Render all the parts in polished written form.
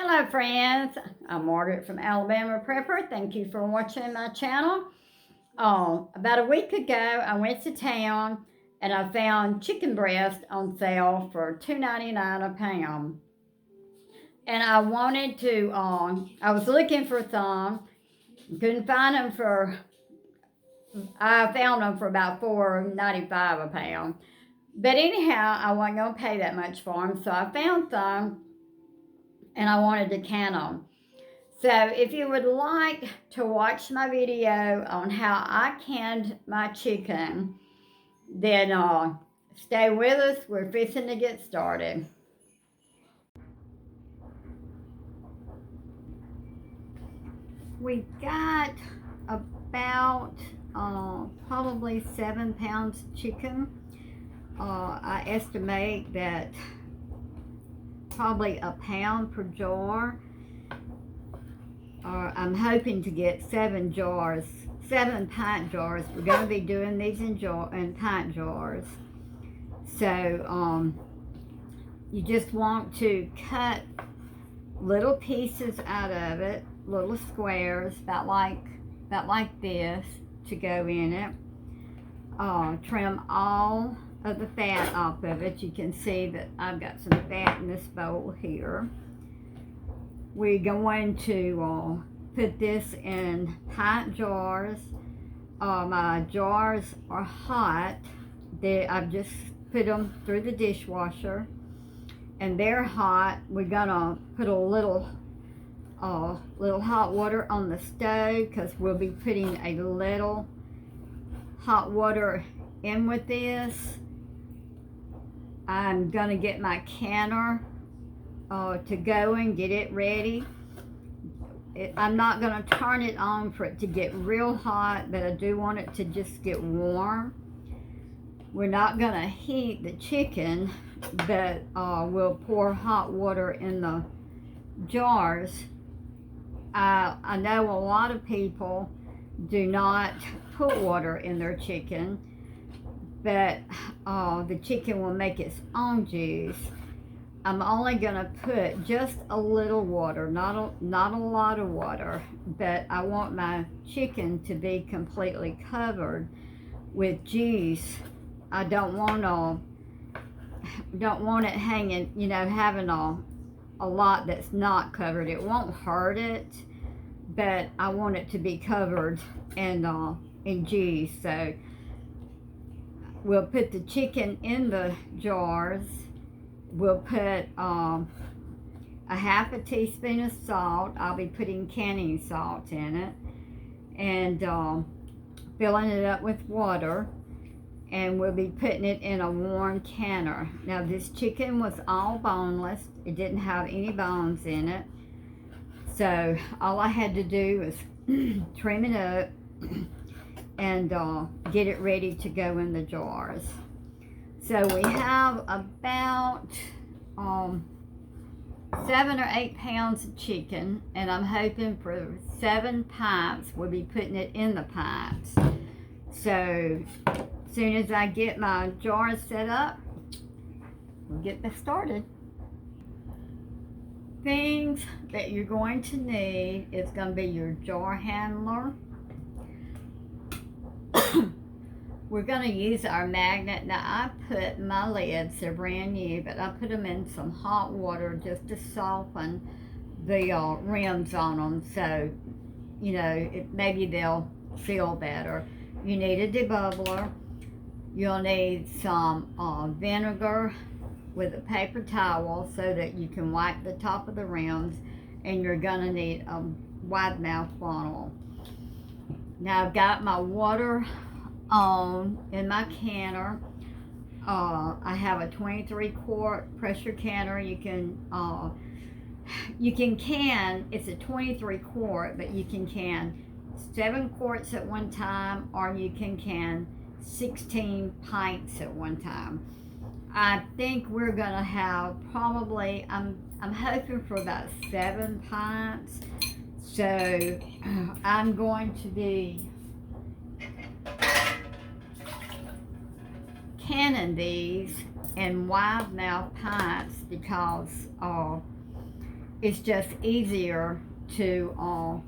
Hello friends, I'm Margaret from Alabama Prepper. Thank you for watching my channel. About a week ago I went to town and I found chicken breast on sale for $2.99 a pound. And I wanted to, I was looking for some, couldn't find them I found them for about $4.95 a pound. But anyhow, I wasn't going to pay that much for them, so I found some and I wanted to can them. So if you would like to watch my video on how I canned my chicken, then stay with us. We're fixing to get started. We got about probably 7 pounds of chicken. I estimate that probably a pound per jar. I'm hoping to get 7 pint jars. We're going to be doing these in pint jars. So you just want to cut little pieces out of it, little squares, about like this, to go in it. Trim all of the fat off of it. You can see that I've got some fat in this bowl here. We're going to put this in pint jars. My jars are hot. I've just put them through the dishwasher and they're hot. We're gonna put a little hot water on the stove because we'll be putting a little hot water in with this. I'm gonna get my canner to go and get it ready. I'm not going to turn it on for it to get real hot, but I do want it to just get warm. We're not going to heat the chicken, but we'll pour hot water in the jars. I know a lot of people do not put water in their chicken, but the chicken will make its own juice. I'm only going to put just a little water, not a lot of water, but I want my chicken to be completely covered with juice. I don't want it hanging, having a lot that's not covered. It won't hurt it, but I want it to be covered in juice. So we'll put the chicken in the jars. We'll put a half a teaspoon of salt. I'll be putting canning salt in it, and filling it up with water, and we'll be putting it in a warm canner. Now this chicken was all boneless. It didn't have any bones in it, so all I had to do was trim it up and get it ready to go in the jars. So we have about 7 or 8 pounds of chicken, and I'm hoping for 7 pints. We'll be putting it in the pints. So as soon as I get my jars set up, we'll get this started. Things that you're going to need is going to be your jar handler. We're going to use our magnet. Now I put my lids, they're brand new, but I put them in some hot water just to soften the rims on them, so maybe they'll feel better. You need a debubbler. You'll need some vinegar with a paper towel so that you can wipe the top of the rims, and you're going to need a wide mouth funnel. Now I've got my water on in my canner. I have a 23 quart pressure canner. You can can, it's a 23 quart, but you can can 7 quarts at one time, or you can 16 pints at one time. I think we're gonna have probably, I'm hoping for about 7 pints. So I'm going to be canning these in wide mouth pints because it's just easier to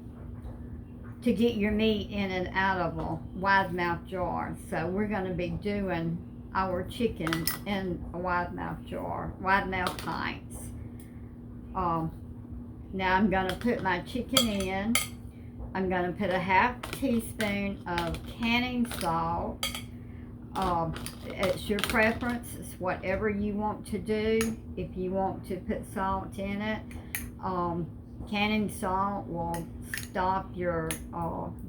get your meat in and out of a wide mouth jar. So we're going to be doing our chicken in a wide mouth jar, wide mouth pints. Now I'm going to put my chicken in. I'm going to put a half teaspoon of canning salt. It's your preference. It's whatever you want to do. If you want to put salt in it, canning salt will stop your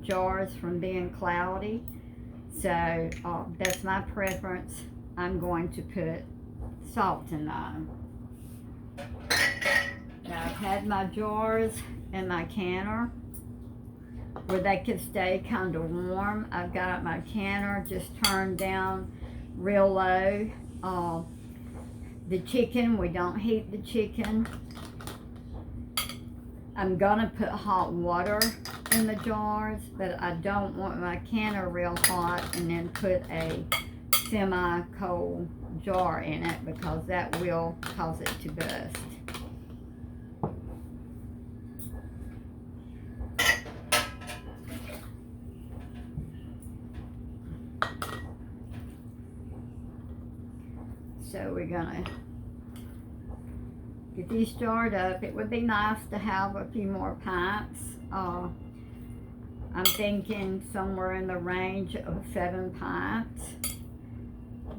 jars from being cloudy. So that's my preference. I'm going to put salt in them. Now I've had my jars in my canner where they can stay kind of warm. I've got my canner just turned down real low. The chicken, we don't heat the chicken. I'm gonna put hot water in the jars, but I don't want my canner real hot and then put a semi-cold jar in it because that will cause it to bust. So we're gonna get these jarred up. It would be nice to have a few more pints. I'm thinking somewhere in the range of 7 pints.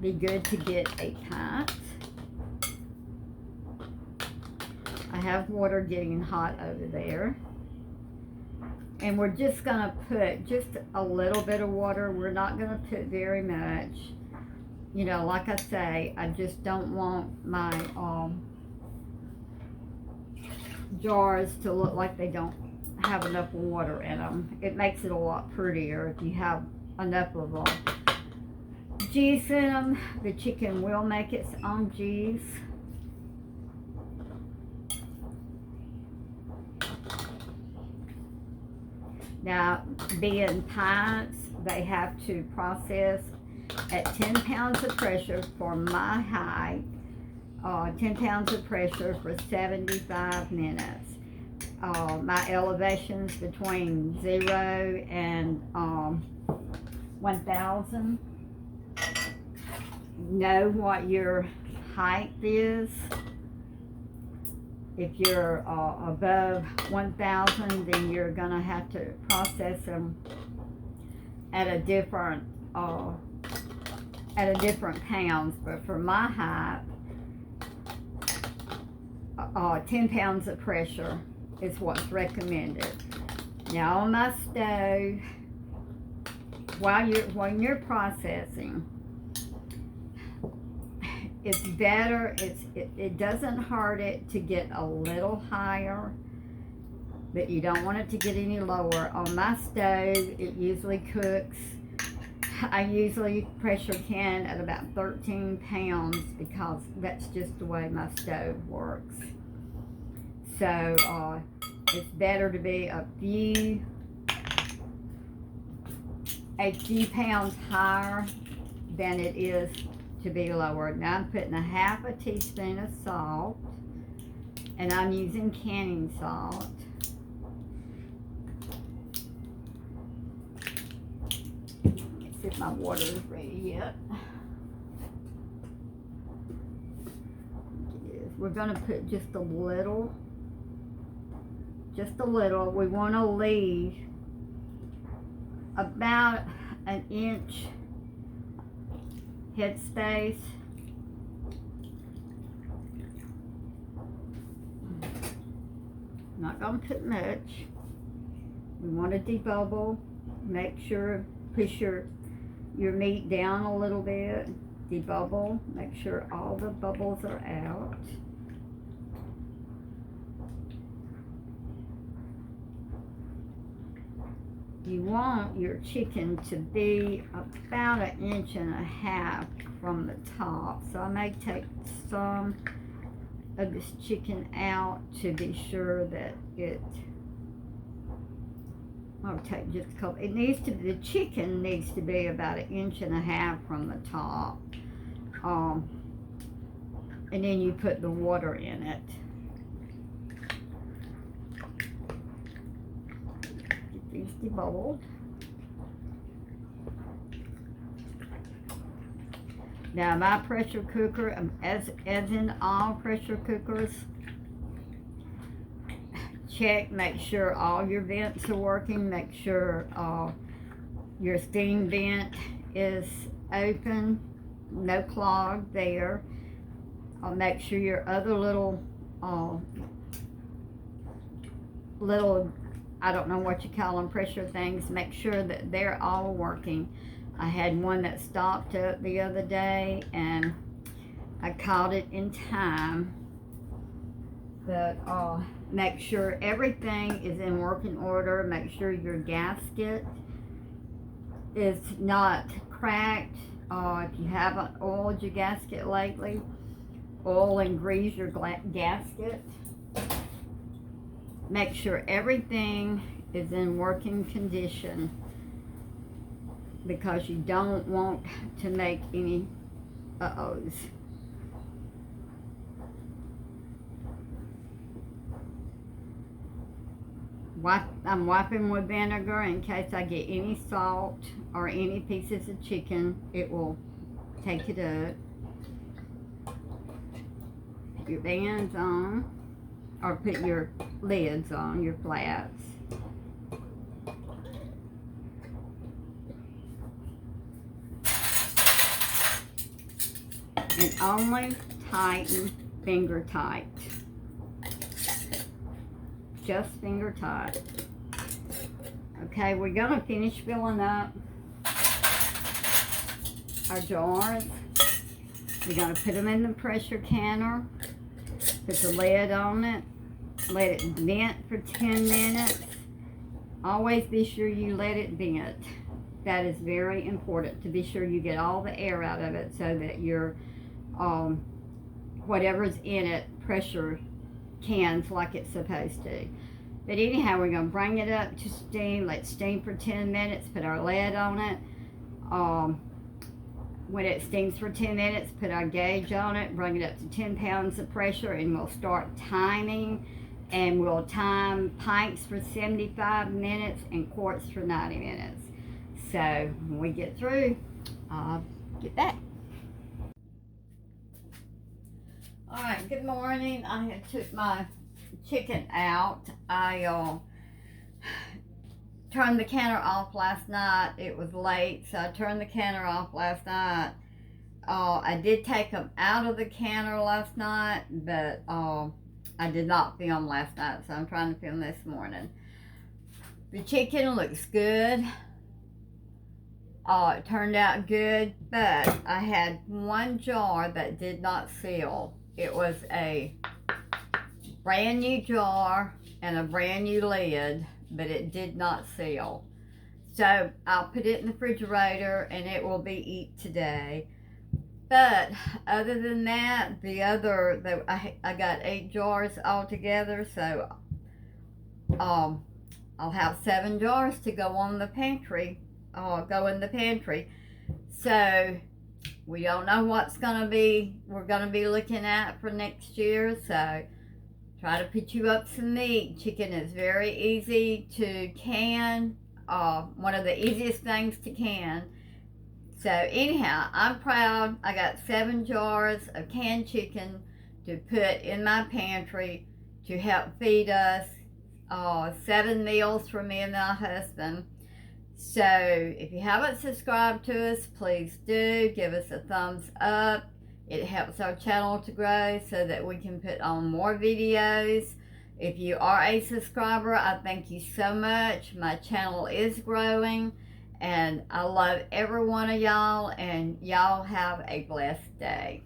Be good to get 8 pints. I have water getting hot over there. And we're just gonna put just a little bit of water. We're not gonna put very much. You know, like I say, I just don't want my jars to look like they don't have enough water in them. It makes it a lot prettier if you have enough of juice in them. The chicken will make its own juice. Now, being pints, they have to process at 10 pounds of pressure for my height, 10 pounds of pressure for 75 minutes. My elevations between 0 and 1,000. Know what your height is. If you're above 1,000, then you're gonna have to process them at a different pounds. But for my height, 10 pounds of pressure is what's recommended. Now on my stove, when you're processing, it's better. It doesn't hurt it to get a little higher, but you don't want it to get any lower. On my stove, it usually cooks. I usually pressure can at about 13 pounds because that's just the way my stove works. So it's better to be a few pounds higher than it is to be lower. Now I'm putting a half a teaspoon of salt, and I'm using canning salt. Let's see if my water is ready yet. We're going to put just a little. We want to leave about an inch headspace. Not going to put much. We want to debubble. Make sure, push your meat down a little bit. Debubble. Make sure all the bubbles are out. You want your chicken to be about 1.5 inches from the top. So I may take some of this chicken out to be sure that I'll take just a couple. The chicken needs to be about 1.5 inches from the top. And then you put the water in it. these debubbled. Now my pressure cooker, as in all pressure cookers, check, make sure all your vents are working, make sure your steam vent is open, no clog there. Make sure your other little, I don't know what you call them, pressure things, make sure that they're all working. I had one that stopped up the other day and I caught it in time. But make sure everything is in working order. Make sure your gasket is not cracked. If you haven't oiled your gasket lately, oil and grease your gasket. Make sure everything is in working condition, because you don't want to make any uh-ohs. I'm wiping with vinegar in case I get any salt or any pieces of chicken. It will take it up. Put your bands on, or put your lids on, your flats. And only tighten finger tight. Just finger tight. Okay, we're gonna finish filling up our jars. We're gonna put them in the pressure canner, put the lid on it, let it vent for 10 minutes. Always be sure you let it vent. That is very important, to be sure you get all the air out of it so that your whatever's in it pressure cans like it's supposed to. But anyhow, we're going to bring it up to steam. Let it steam for 10 minutes. Put our lid on it. When it steams for 10 minutes, put our gauge on it. Bring it up to 10 pounds of pressure, and we'll start timing. And we'll time pints for 75 minutes and quarts for 90 minutes. So when we get through, I'll get back. All right, good morning. I had took my chicken out. I turned the canner off last night. It was late, so I turned the canner off last night. I did take them out of the canner last night, but I did not film last night, so I'm trying to film this morning. The chicken looks good. It turned out good, but I had one jar that did not seal. It was a brand new jar and a brand new lid, but it did not seal. So I'll put it in the refrigerator and it will be eaten today. But other than that, I got 8 jars altogether, so I'll have 7 jars to go on the pantry. Go in the pantry. So we don't know what's we're gonna be looking at for next year, so try to put you up some meat. Chicken is very easy to can, one of the easiest things to can. So anyhow, I'm proud. I got 7 jars of canned chicken to put in my pantry to help feed us 7 meals for me and my husband. So if you haven't subscribed to us, please do. Give us a thumbs up. It helps our channel to grow so that we can put on more videos. If you are a subscriber, I thank you so much. My channel is growing, and I love every one of y'all, and y'all have a blessed day.